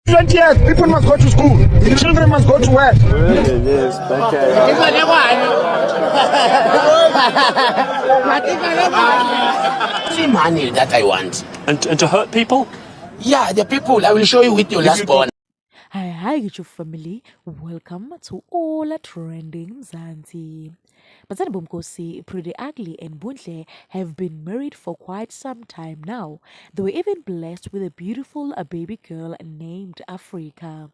20 years, people must go to school. The children must go to work. Only money that I want. And to hurt people? Yeah, the people, I will show you with your last born. Hi, YouTube family. Welcome to All Trending Mzansi. Mazani Bumkosi, Pretty Ugly and Buntle have been married for quite some time now. They were even blessed with a beautiful baby girl named Africa.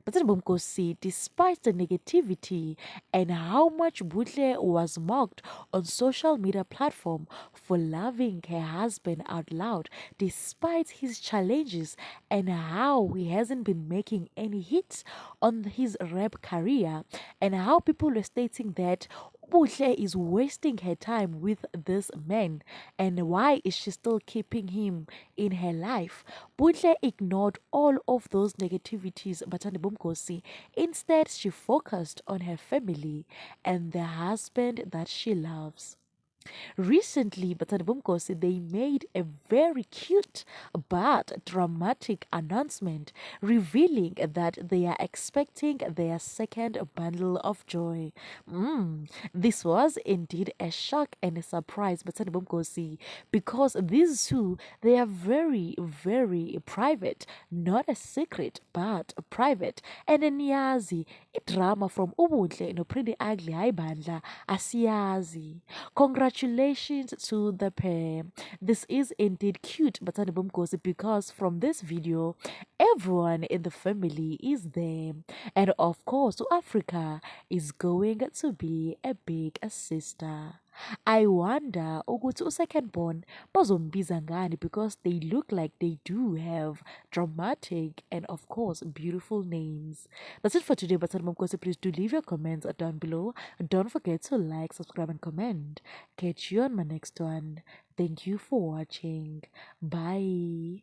But then Bumkosi, despite the negativity and how much Butle was mocked on social media platform for loving her husband out loud, despite his challenges and how he hasn't been making any hits on his rap career, and how people were stating that Butle is wasting her time with this man, and why is she still keeping him in her life? Butle ignored all of those negativities, Batani Bumkosi. Instead, she focused on her family and the husband that she loves. Recently, Batani Bumkosi, they made a very cute but dramatic announcement revealing that they are expecting their second bundle of joy. This was indeed a shock and a surprise, Batani Bumkosi, because these two, they are very, very private, not a secret, but private. And niyazi, drama from Ubuhle no Pretty Ugly hayi bandla asiyazi. Congratulations to the pair. This is indeed cute, Batani Bumkosi, because from this video, everyone in the family is there. And of course, Africa is going to be a big sister. I wonder ukuthi second born bazombiza ngani, because they look like they do have dramatic and of course beautiful names. That's it for today, but please do leave your comments down below. Don't forget to like, subscribe and comment. Catch you on my next one. Thank you for watching. Bye.